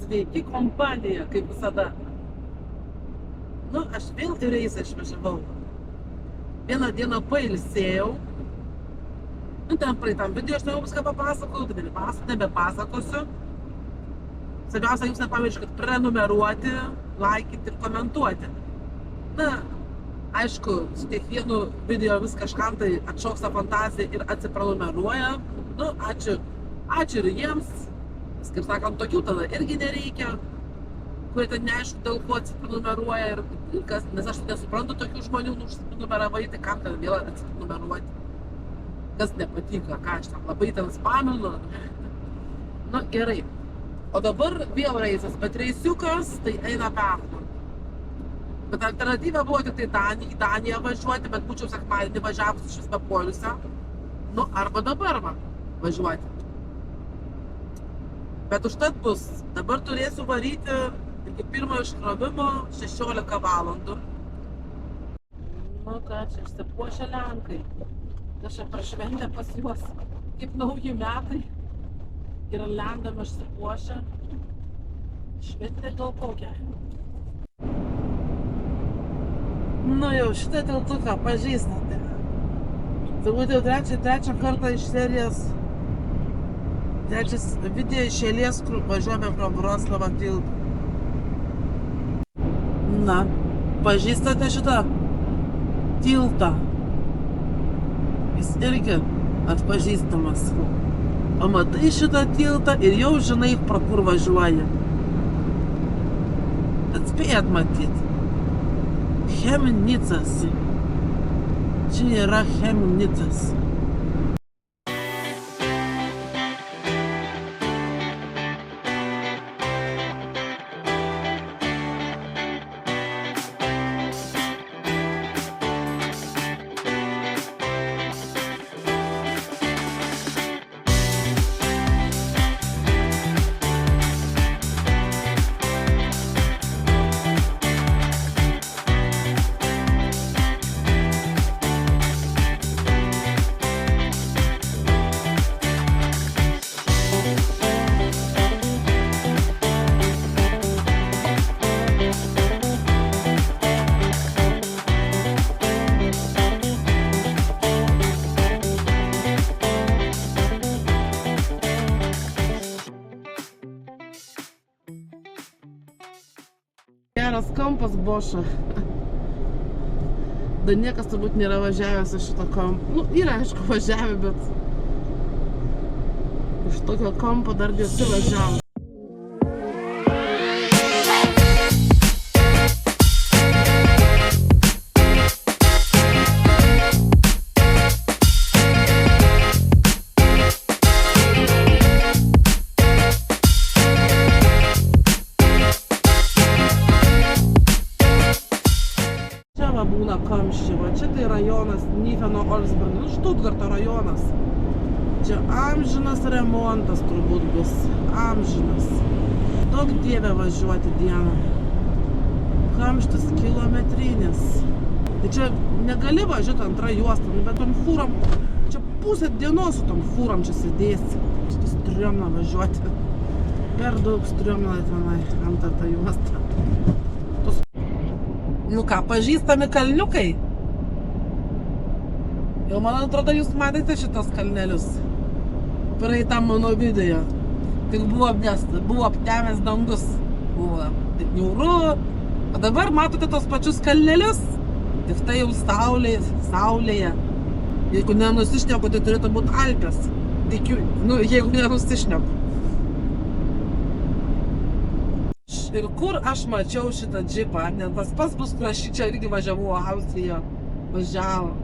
sveiki kompanija, kaip visada. Nu, aš vėl į reisą išvažiavau. Vieną dieną pailsėjau. Nu, ten praeitam video aš jau viską papasakau, tai nebepasakosiu. Svarbiausia, jūs nepamirškit prenumeruoti, laikyti ir komentuoti. Na, aišku, su kiekvienu video vis kažkam tai atšoksta fantazija ir atsiprenumeruoja. Nu, ačiū ir jiems. Kaip sakant, tokių tada irgi nereikia, kurie ten neaišku dėl ko atsiprenumeruoja ir kas, nes aš nesuprantu tokių žmonių, užsiprenumeravai, tai kam ten vėl atsiprenumeruoti. Kas nepatiko, ką aš tam labai ten spaminu. Nu, gerai. O dabar vėl reisas, bet reisiukas tai eina Berną. Bet alternatyva buvo tik tai į Daniją važiuoti, bet būčiau sekmadienį važiavus iš vis be poilsio. Nu, arba dabar važiuoti. Bet užtat bus, dabar turėsiu varyti iki pirmojo iškrovimo 16 valandų. Nu ką, čia išsipuošia Lenkai. Aš prašventę pas juos, kaip nauji metai. Ir Lendam išsipuošia. Šventė gal kokia. Nu jau šitą tiltuką pažįstate. Turbūt jau trečią kartą iš serijos. Trečias video iš eilės, kur važiuojame pro Vroclavą tiltą. Na, pažįstate šitą tiltą? Jis irgi atpažįstamas. Pamatai šitą tiltą ir jau žinai, pro kur važiuoja. Atspėjat matyt. Chemnicas. Čia yra Chemnicas. Geras kampas Bošo. Dar niekas turbūt nėra važiavęs iš šito kampo. Nu, yra aišku važiavę, bet iš tokio kampo dar nesivažiavo. Būna kamščiai, va čia tai rajonas Nyfeno Olsberg, nu Štutgarto rajonas. Čia amžinas remontas turbūt bus, amžinas. Daug dievė važiuoti dieną. Kamštis kilometrinis. Tai čia negali važiuoti antrą juostą, bet tom fūrom, čia pusę dienos su tom fūrom čia sėdėsi. Čia striomna važiuoti. Per daug striomna tenai antrą tą juostą. Nu ką, pažįstami kalniukai? Jau man atrodo, jūs matėte šitos kalnelius praeitam mano video. Tik buvo aptemęs dangus. Buvo taip niauru. O dabar matote tos pačius kalnelius? Tik tai jau saulėje. Jeigu nenusišneku, tai turėtų būti Alpės. Tikiu, nu jeigu nenusišneku. Ir kur aš mačiau šitą džipą, nes tas pats bus, kur aš čia irgi važiavau, Austriją važiavo.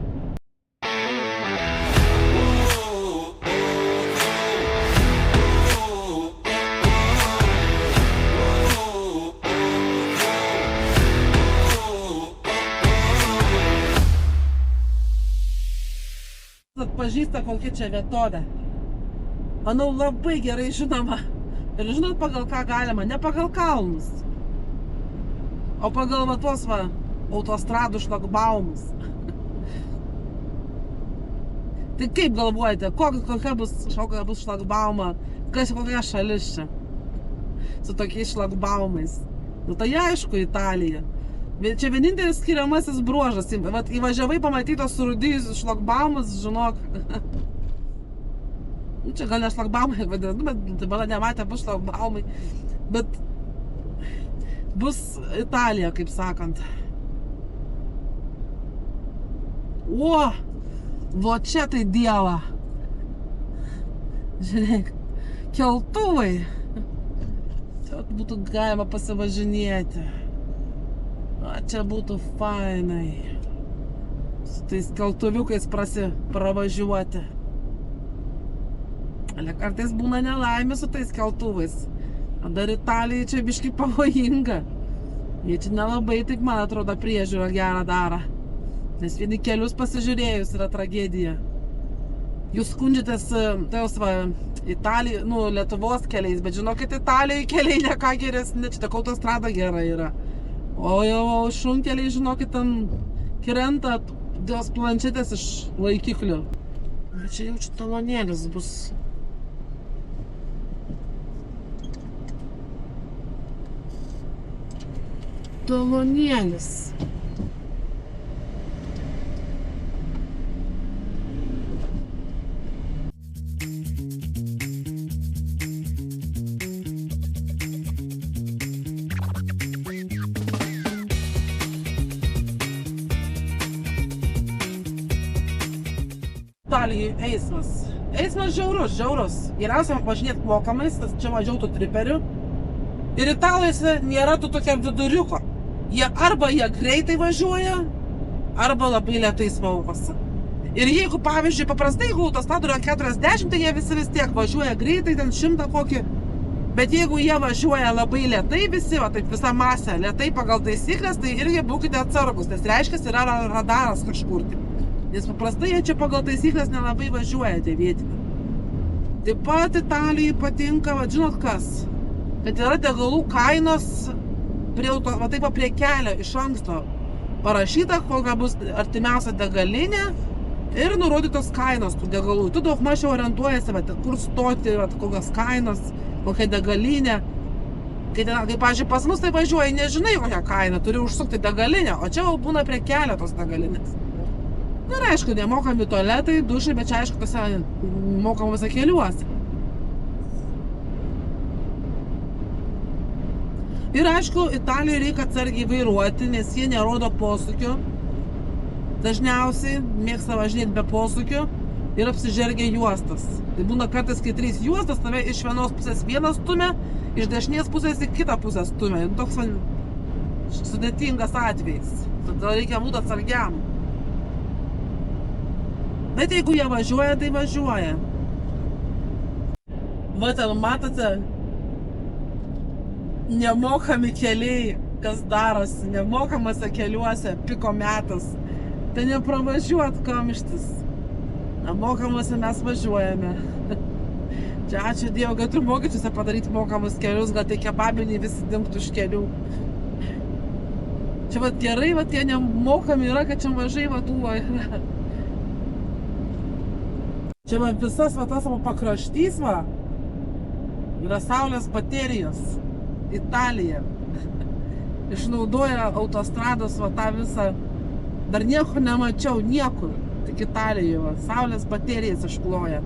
Atpažįsta kokia čia vietovė. Manau, labai gerai žinoma. Ir žinot, pagal ką galima, ne pagal kalnus, o pagal va tuos autostradų šlagbaumus. Tai kaip galvojate, kokia bus šlagbauma, kokia šalis čia? su tokiais šlagbaumais. Nu tai aišku, Italija. Čia vienintelis skiriamasis bruožas. Vat įvažiavai pamatytos surūdijusius šlagbaumus, žinok. Nu, čia gal ne šlagbaumai vadinu, bet mano nematė bus šlagbaumai. Bet bus Italija, kaip sakant. O, vo čia tai dieva. Žiūrėk, keltuvai. Čia būtų galima pasivažinėti. A, čia būtų fainai. Su tais keltuviukais pravažiuoti. Ale kartais būna nelaimė su tais keltuvais. O dar Italijai čia biškai pavojinga. Jie čia nelabai, taip man atrodo, priežiūrą gerą daro. Nes vieni kelius pasižiūrėjus yra tragedija. Jūs skundžiatės, Italijai, nu, Lietuvos keliais, bet žinokit, Italijai keliai ne ką geresni, čia tik autostrada gera yra. O jau šunkeliai, žinokit, ten krenta dėl planšetės iš laikiklių. Bet čia jau čia talonėlis bus. Talonėlis. Italijai eismas. Eismas žiaurus. Geriausia važinėti mokamais, tas čia mažiau tų triperių. Ir Italijose nėra tų tokia viduriuko. Jie greitai važiuoja, arba labai lėtai smaugosi. Ir jeigu, pavyzdžiui, paprastai, jeigu autostrada yra 40, tai jie vis tiek važiuoja greitai, ten 100 kokį. Bet jeigu jie važiuoja labai lėtai visi, va taip visa masė, lėtai pagal taisyklės, tai irgi būkite atsargus, nes reiškia, yra radaras kažkur. Nes paprastai jie čia pagal taisyklės nelabai važiuoja tie vietiniai. Taip pat Italijai patinka, va žinot kas, kad yra degalų kainos prie kelio iš anksto parašyta, kokia bus artimiausia degalinė ir nurodytos kainos tų degalų. Tu daug mažiau orientuojasi, kur stoti, kokios kainos, kokia degalinė. Kai, pavyzdžiui, pas mus tai važiuoji, nežinai kokią kainą, turi užsukti degalinę, o čia jau būna prie kelio tos degalinės. Na ir aišku, nemokami tualetai, dušai, bet čia aišku, tose mokamuose keliuose. Ir aišku, Italijoje reikia atsargiai vairuoti, nes jie nerodo posūkio. Dažniausiai mėgsta važinėti be posūkio ir apsižergia juostas. Tai būna kartais, kai 3 juostas, tave iš vienos pusės vienas stumia, iš dešinės pusės į kitą pusę stumia. Toks sudėtingas atvejis. Todėl reikia būti atsargiam. Bet jeigu jie važiuoja, tai važiuoja. Va ten matote, nemokami keliai, kas darosi, nemokamose keliuose, piko metas. Tai nepravažiuot kamštis. Nemokamuose mes važiuojame. Čia ačiū Dievui, kad ir vokiečiuose padaryti mokamus kelius, gal tai kebabiniai visi dingtų iš kelių. Čia va gerai, va tie nemokami yra, kad čia mažai vatuoja. Čia va visas va tas pakraštys va yra saulės baterijos. Italija. Išnaudoja autostrados va tą visą. Dar nieko nemačiau, niekur. Tik Italijoje va. Saulės baterijas iškloja.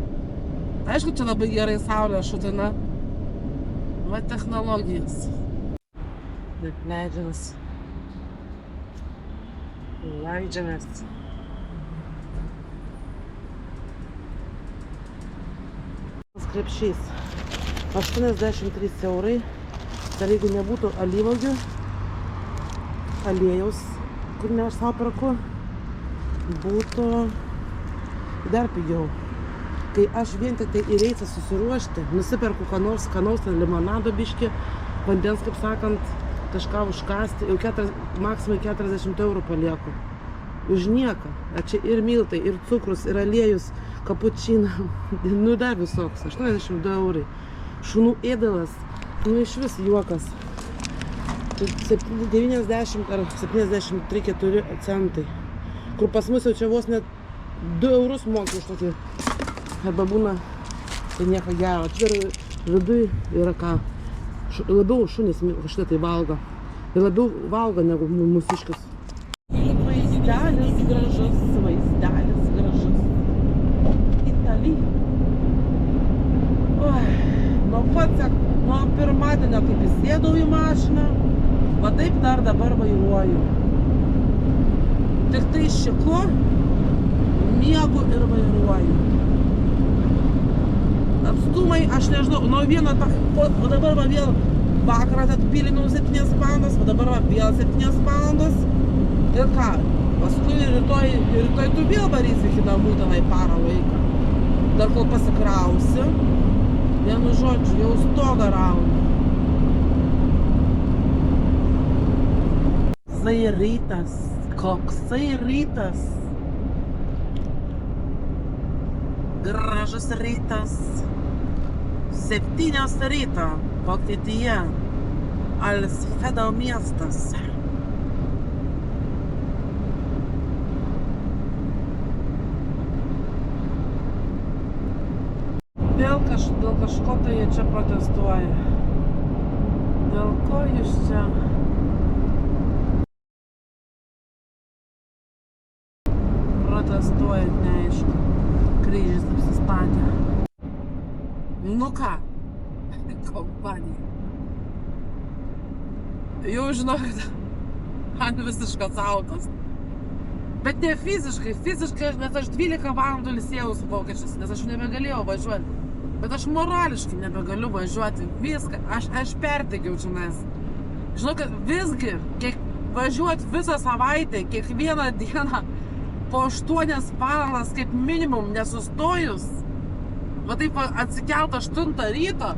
Aišku, čia labai gerai saulė šutina. Va technologijas. Taip leidžiamės. Leidžiamės. Krepšys. 83 eurai. Dar jeigu nebūtų alyvuogių, aliejaus, kur ne aš savo perku, būtų dar pigiau. Kai aš vien tik tai į reisą susiruošti, nusiperku kanaus limonado biškį, vandens, kaip sakant, kažką užkasti, jau maksimai 40 eurų palieku. Už nieką. Čia ir miltai, ir cukrus, ir aliejus, kapučina, nu dar visoks, 82 eurai. Šunų ėdalas, nu iš vis juokas. 90 ar 73 centai. Kur pas mus jau čia vos net 2 eurus moki už tokį. Arba būna, tai nieko gero. Čia viduj yra ką. Labiau šunys šitą tai valgo. Ir labiau valgo negu mūsiškius. Vaizdelis gražus, vaizdelis gražus. Italija. Nuo pirmadienio kaip įsėdau į mašiną, va taip dar dabar vairuoju. Tik tai šiku, miegu ir vairuoju. Atstumai, aš nežinau, nuo vieno, o dabar va vėl vakarą atpilinau 7 valandas, o dabar va vėl 7 valandas. Ir ką, paskui rytoj tu vėl varysi iki namų tenai parą laiką. Dar kol pasikrausi, vienu žodžiu, jau stogą raunu. Koksai rytas, koksai rytas. Gražus rytas. 7 ryto, Vokietija, Alsfedo miestas. Dėl kažko tai jie čia protestuoja. Dėl ko jūs čia? Protestuojat, neaišku. Kryžius apsistatė. Nu ką? Kompanija. Jau žinokit, man visiškas autas. Bet ne fiziškai, nes aš 12 valandų ilsėjau su vokiečiais, nes aš nebegalėjau važiuoti. Bet aš morališkai nebegaliu važiuoti. Viską, aš pertekiau čionais. Žinokit, visgi, važiuoti visą savaitę, kiekvieną dieną po 8 valandas kaip minimum nesustojus, va taip atsikelt 8 ryto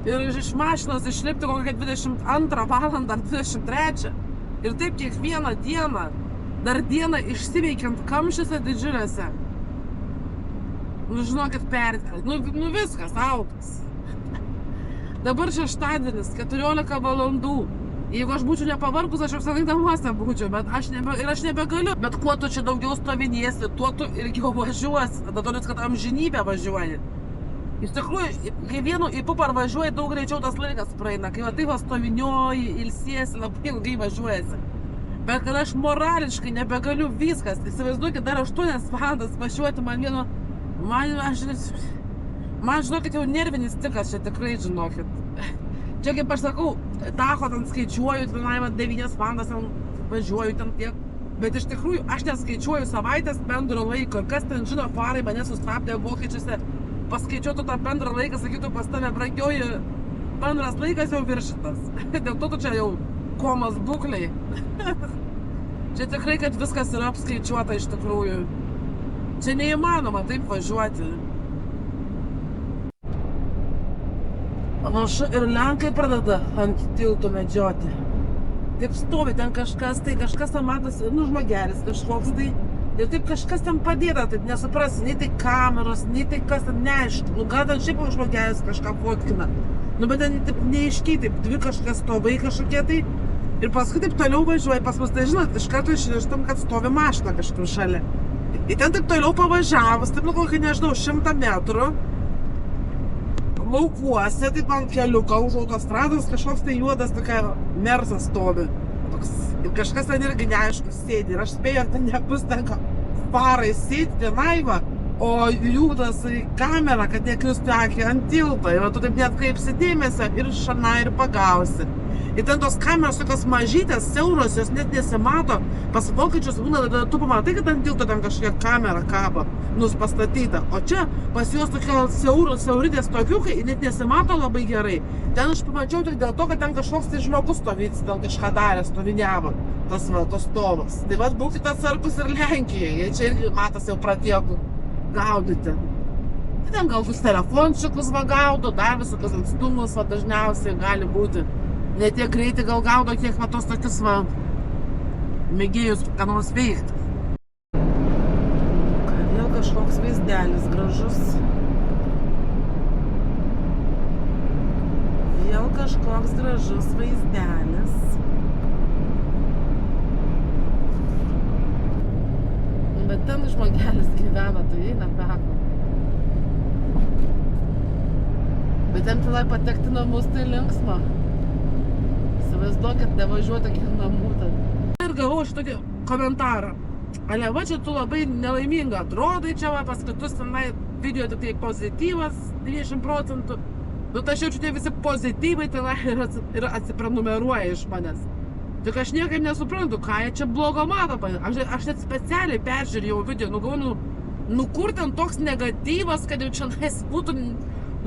ir iš mašinos išlipti kokią 22 valandą ar 23. Ir taip kiekvieną dieną, dar dieną išsiveikiant kamščiuose didžiuliuose. Nu, žinokit, nu viskas, autas. Dabar šeštadienis, 14 valandų. Jeigu aš būčiau nepavargus, aš apsavai namuose būčiau, bet aš nebegaliu. Bet kuo tu čia daugiau stovinėsi, tuo tu ilgiau važiuosi. Tada turit, kad amžinybę važiuoji. Iš tikrųjų, kai vienu įpu parvažiuoji, daug greičiau tas laikas praeina. Kai va taip stovinioji, ilsiesi, labai ilgai važiuojasi. Bet kad aš morališkai nebegaliu viskas, įsivaizduokit, dar 8 valandas važiuoti man vieno... Man žinokit, jau nervinis tikas čia tikrai, žinokit. Čia kaip aš sakau, tacho ten skaičiuoju, tenai 9 valandas važiuoju ten tiek. Bet iš tikrųjų, aš neskaičiuoju savaitės bendro laiko. Ir kas ten žino, farai mane sustabdė vokiečiuose, paskaičiuotų tą bendrą laiką, sakytų, pas tave brangioji bendras laikas jau viršytas. Dėl to tu čia jau komos būkliai. Čia tikrai, kad viskas yra apskaičiuota iš tikrųjų. Čia neįmanoma taip važiuoti. Panašu ir lenkai pradeda ant tiltų medžioti. Taip stovi ten kažkas ten matosi, nu žmogelis kažkoks tai. Ir taip kažkas ten padėta, taip nesuprasi, nei tai kameros, nei tai kas ten neaišku. Nu gal ten šiaip žmogelis kažką fotkina. Nu bet ten taip neaiškiai, taip dvi kažkas stovai kažkokie tai. Ir paskui taip toliau važiuoja pas mus, tai žinot, iš karto išrištum, kad stovi mašina kažkur šalia. Ir ten taip toliau pavažiavus, taip nu kokį, nežinau, 100 metrų. Laukuose, taip ant keliuko už autostrados kažkoks tai juodas tokia mersas stovi. Ir kažkas ten irgi neaišku sėdi. Ir aš spėju, ar ten nebus ten farai sėdi tenai va, o jūdas į kamerą, kad nekristų akį ant tilto. Ir tu taip neatkreipsi dėmesio ir šana ir pagausi. Ir ten tos kameros tokios mažytės, siauros, jos net nesimato. Pas vokiečius būna, tu pamatai, kad ant tilto ten kažkokia kamera kabo, pastatyta. O čia pas juos tokie siauridės tokiukai, net nesimato labai gerai. Ten aš pamačiau tik dėl to, kad ten kažkoks tai žmogus stovyti, ten kažką darė, stoviniavo, tos stovas. Tai vat būkite atsargus ir Lenkijoje, jie čia irgi matas jau pradėjo gaudyti. Tai ten gal tus telefončiukus va gaudo, dar visokius atstumus va dažniausiai gali būti. Ne tiek greitai gal gaudo, kiek va tos tokius va mėgėjus ką nors veikti. Vėl kažkoks vaizdelis gražus. Vėl kažkoks gražus vaizdelis. Bet ten žmogelis gyvena, tai eina peko. Bet ten tenai patekti namus tai linksma. Įsivaizduokit, nevažiuoti iki namų ten. Ir gavau šitokį komentarą. Ale, va čia tu labai nelaiminga atrodai čia, va, pas kitus tenai video tik tai pozityvas 20%. Nu, tai aš jaučiu, tie visi pozityvai tenai ir atsiprenumeruoja iš manęs. Tik aš niekaip nesuprantu, ką jie čia blogo mato. Aš net specialiai peržiūrėjau video, nu kur ten toks negatyvas, kad jau čia būtų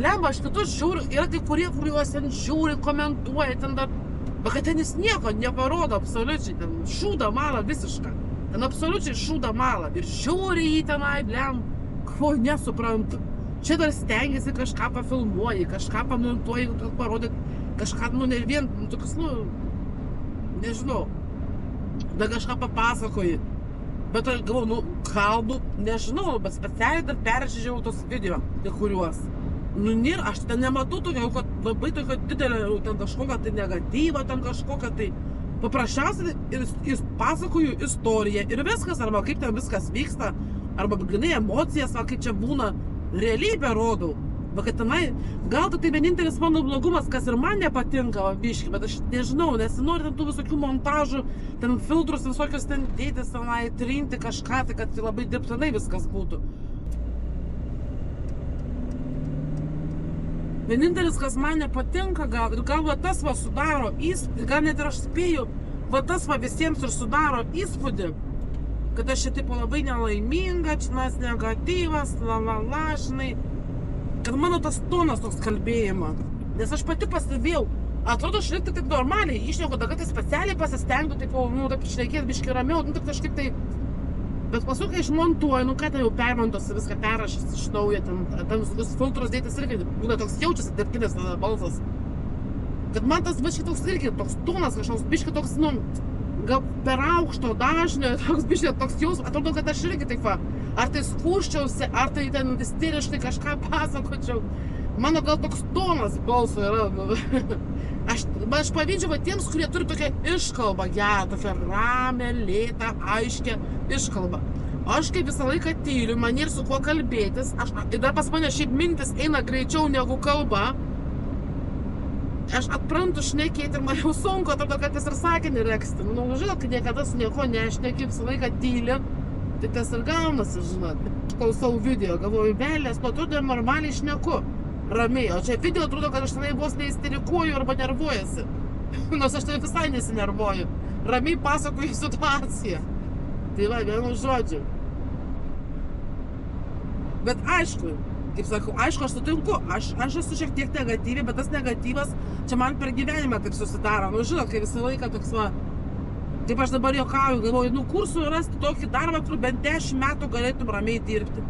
lemba, aš kitus žiūriu, yra kai kurie, kuriuos ten žiūri, komentuoja, ten dar, bet kad ten jis nieko neparodo absoliučiai, ten šūda malą visišką, ten absoliučiai šūda malą ir žiūri jį tenai, ko nesuprantu. Čia dar stengiasi kažką pafilmuoji, kažką pamontuoji, parodyt, kažką, ne vien, tokius, nežinau, dar kažką papasakoji. Bet aš galvoju, kalbu, nežinau, bet specialiai dar peržiūrėjau tos video, kai kuriuos. Nėra, aš ten nematau tokio, kad labai tokio didelio, ten kažkokią tai negatyvą, ten kažkokią tai paprasčiausiai ir pasakoju istoriją ir viskas, arba kaip ten viskas vyksta, arba grinai emocijas, va, kaip čia būna, realybę rodau. Bet kad tenai, gal tai vienintelis mano blogumas, kas ir man nepatinka, va, biški, bet aš nežinau, nesinori ten tų visokių montažų, ten filtrus visokius ten dėtis, tenai trinti kažką, tai kad labai dirbtinai viskas būtų. Vienintelis, kas man nepatinka, gal va tas va sudaro įspūdį, gal net ir aš spėju, va tas va visiems ir sudaro įspūdį, kad aš čia tipo labai nelaiminga, čia negatyvas, žinai, kad mano tas tonas toks kalbėjimo. Nes aš pati pastebėjau, atrodo, aš likti taip normaliai, išneku, kad tai specialiai pasistengtų, taip šnekėti biškai ramiau, taip kažkaip tai. Bet paskui, kai išmontuoju, ką tai jau permontuosi, viską perrašys iš naujo, ten visus filtrus dėtis irgi, būna toks jaučiasi dirbtinis balsas. Kad man tas biškai toks irgi, toks tonas kažkoks biškai toks, gal per aukšto dažnio, toks biškai toks jausmas, atrodo, kad aš irgi taip va, ar tai skūščiausi, ar tai ten isteriškai kažką pasakočiau. Mano gal toks tonas balso yra, aš pavydžiu va tiems, kurie turi tokią iškalbą gerą, tokią ramią, lėtą, aiškę iškalbą. Aš kaip visą laiką tyliu, man ir su kuo kalbėtis, ir dar pas mane šiaip mintis eina greičiau negu kalba. Aš atprantu šnekėti ir man jau sunku, atrodo, kad jis ir sakinį reksti. Žinot, kad niekada su nieko nešneki, visą laiką tyli, tai tas ir gaunasi, žinot. Aš klausau video, galvoju, velės, atrodo, normaliai šneku. Ramiai, o čia video atrodo, kad aš tenai vos neįsterikuoju arba nervuojasi. Nors aš tai visai nesinervuoju. Ramiai pasakoju situaciją. Tai va, vienu žodžiu. Bet aišku, kaip sakau, aišku, aš sutinku, aš esu šiek tiek negatyvi, bet tas negatyvas čia man per gyvenimą taip susidaro. Žinot, kai visą laiką toks va, kaip aš dabar juokauju, galvoju, kur surasti tokį darbą, kur bent 10 metų galėtum ramiai dirbti.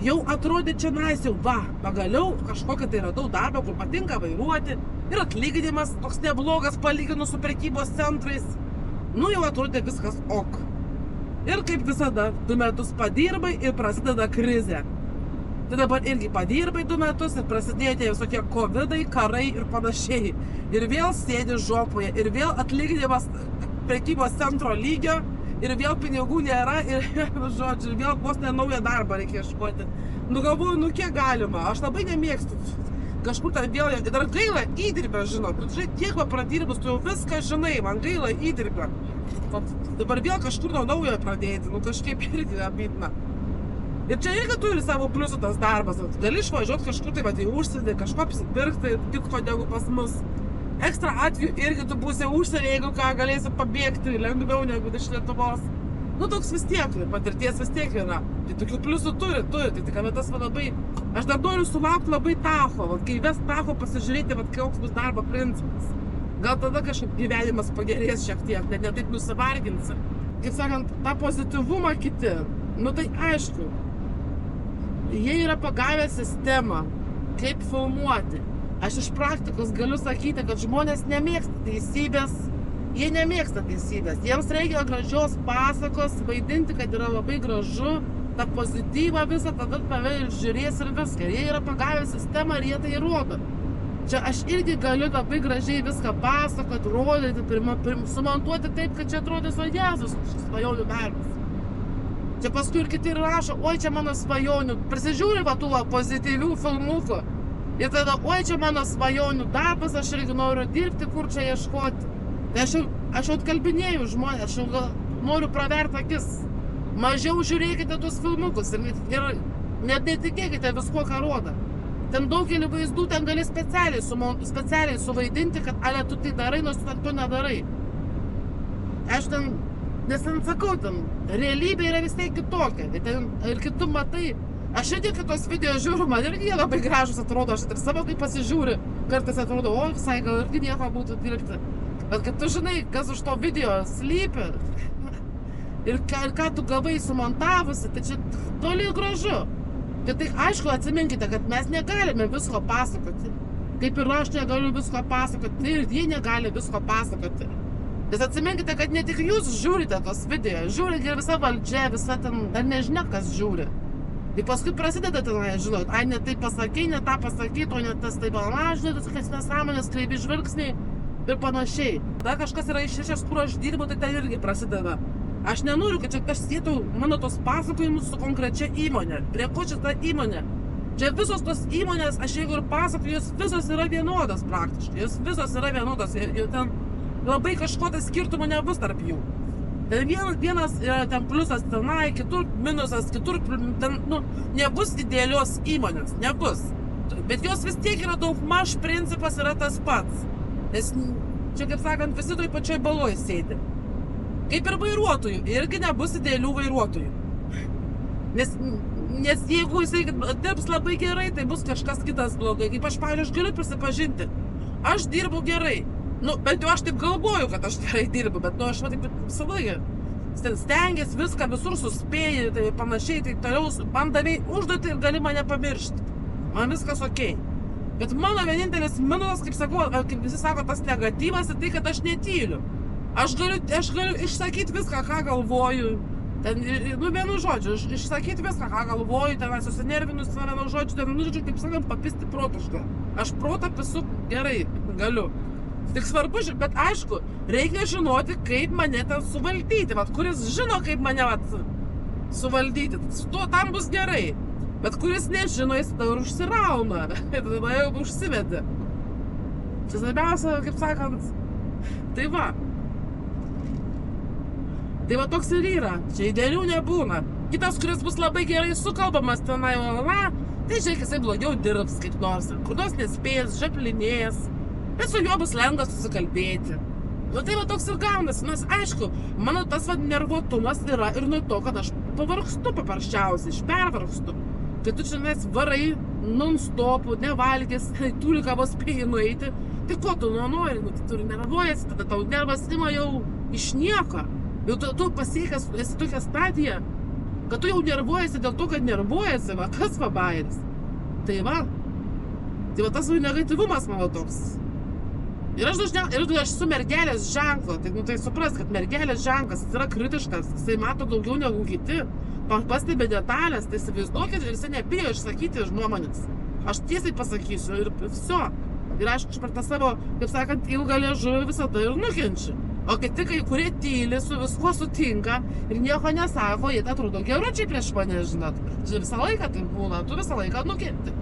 Jau atrodė čia jau, va, pagaliau kažkokią tai radau darbą, kur patinka vairuoti ir atlyginimas toks neblogas palyginus su prekybos centrais. Jau atrodė viskas ok. Ir kaip visada, 2 metus padirbai ir prasideda krizė. Tai dabar irgi padirbai 2 metus ir prasidėjo tie visokie covidai, karai ir panašiai. Ir vėl sėdi žopoje, ir vėl atlyginimas prekybos centro lygio, ir vėl pinigų nėra, ir žodžiu, vėl vos ne naują darbą reikia ieškoti. Galvoju, kiek galima, aš labai nemėgstu. Kažkur ten vėl, dar gaila įdirbę, žinot, tiek va pradirbus, tu jau viską žinai, man gaila įdirbę. Dabar vėl kažkur nuo naujo pradėti, kažkaip irgi abydna. Ir čia irgi turi savo pliusų tas darbas, gali išvažiuoti kažkur tai va į užsienį, kažko apsipirkti, tikko negu pas mus. Ekstra atveju irgi tu būsi užsienį, jeigu ką galėsi pabėgti lengviau negu iš Lietuvos. Toks vis tiek, patirties vis tiek yra. Tai tokių pliusų turi, tai tik tas va labai... Aš dar noriu sulaukti labai Tacho, kai ves Tacho pasižiūrėti, koks bus darbo principas. Gal tada kažkaip gyvenimas pagerės šiek tiek, net ne taip nusivarginsi. Kaip sakant, tą pozityvumą kiti, tai aišku, jie yra pagavę sistemą, kaip filmuoti. Aš iš praktikos galiu sakyti, kad žmonės nemėgsta teisybės, jie nemėgsta teisybės. Jiems reikia gražios pasakos, vaidinti, kad yra labai gražu, tą pozityvą visą, tada tave ir žiūrės ir viską. Jie yra pagavę sistemą ir jie tai rodo. Čia aš irgi galiu labai gražiai viską pasakoti, rodyti, sumontuoti taip, kad čia atrodys, o Jėzus, svajonių darbas. Čia paskui ir kiti rašo, oi, čia mano svajonių, prisižiūri tų pozityvių filmukų. Ir tada, oi, čia mano svajonių darbas, aš irgi noriu dirbti, kur čia ieškoti. Tai aš jau atkalbinėjau žmonės, aš jau noriu praverti akis. Mažiau žiūrėkite tuos filmukus ir net netikėkite visko, ką rodo. Ten daugelį vaizdų ten gali specialiai suvaidinti, kad ale tu tai darai, nors tu nedarai. Aš ten, nes ten sakau, ten realybė yra vis tiek kitokia. Ir kitu matai, aš irgi kitos video žiūriu, man irgi jie labai gražus atrodo, aš ir savo kaip pasižiūriu, kartais atrodo, o visai gal irgi nieko būtų dirbti. Bet kad tu žinai, kas už to video slypi ir ką tu gavai sumontavusi, tai čia toli gražu. Tai aišku, atsiminkite, kad mes negalime visko pasakoti. Kaip ir aš negaliu visko pasakoti, ir jie negali visko pasakoti. Nes atsiminkite, kad ne tik jūs žiūrite tos video, žiūri ir visa valdžia, visa ten, dar nežinia, kas žiūri. Tai paskui prasideda tenai, žinot, ai, ne tai pasakei, ne tą pasakei, o ne tas taip, žinai, tokias nesąmonės, kreivi žvilgsniai ir panašiai. Dar kažkas yra išrišęs, kur aš dirbu, tai ten irgi prasideda. Aš nenoriu, kad čia pasietų mano tos pasakojimus su konkrečia įmonė. Prie ko čia ta įmonė? Čia visos tos įmonės, aš jeigu ir pasakoju, jos visos yra vienodas praktiškai. Jos visos yra vienodas ir ten labai kažko tai skirtumo nebus tarp jų. Ten vienas ten pliusas tenai, kitur minusas, kitur ten, nebus idealios įmonės, nebus. Bet jos vis tiek yra daugmaž principas yra tas pats. Nes čia, kaip sakant, visi toj pačioj baloj sėdi. Kaip ir vairuotojų, irgi nebus idealių vairuotojų. Nes jeigu jisai dirbs labai gerai, tai bus kažkas kitas blogai. Kaip aš, pavyzdžiui, aš galiu prisipažinti, aš dirbu gerai. Bet jau aš taip galvoju, kad aš gerai dirbu, bet aš taip visą laiką stengiasi viską, visur suspėji, tai panašiai, tai toliau man davei užduotį ir gali mane pamiršti. Man viskas okei. Bet mano vienintelis minusas, kaip sakau, kaip visi sako, tas negatyvas, tai kad aš netyliu. Aš galiu išsakyti viską, ką galvoju. Ten, vienu žodžiu, išsakyti viską, ką galvoju, ten susinervinus vienu žodžiu, ten, kaip sakant, papisti protušką. Aš protą pisu gerai, galiu. Tik svarbu, bet aišku, reikia žinoti, kaip mane ten suvaldyti. Vat, kuris žino, kaip mane suvaldyti, tam bus gerai. Bet kuris nežino, jis tada ir užsirauna. Tada jau užsivedi. Čia svarbiausia, kaip sakant, tai va. Tai va toks ir yra. Čia idealių nebūna. Kitas, kuris bus labai gerai sukalbamas tenai, tai žiūrėk, jisai blogiau dirbs kaip nors. Kur nors nespės, žaplinės. Bet su juo bus lengva susikalbėti. Tai va toks ir gaunasi. Nes aišku, mano tas nervuotumas yra ir nuo to, kad aš pavargstu paprasčiausiai, aš pervargstu. Tai tu čia nes varai, non-stopų, nevalgys, turi ką vos spėjai nueiti. Tai ko tu nori? Tai tu nervuojasi, tada tau nervas ima jau iš nieko. Jau tu pasiekęs, esi tokia stadija, kad tu jau nervuojasi dėl to, kad nervuojasi, va, kas pabairis. Tai va tas negatyvumas mano toks. Ir aš esu mergelės ženklo, tai supras, kad mergelės ženklas yra kritiškas, jisai mato daugiau negu kiti, pastebi detalės, tai įsivaizduokit ir jisai nebijo išsakyti nuomonės. Aš tiesiai pasakysiu ir viso. Ir aišku, per tą savo, kaip sakant, ilgą liežuvį visada ir nukenčiu. O kiti, kurie tyli, su viskuo sutinka ir nieko nesako, jie atrodo geručiai prieš mane, žinot. Visą laiką tai būna, tu visą laiką nukenti.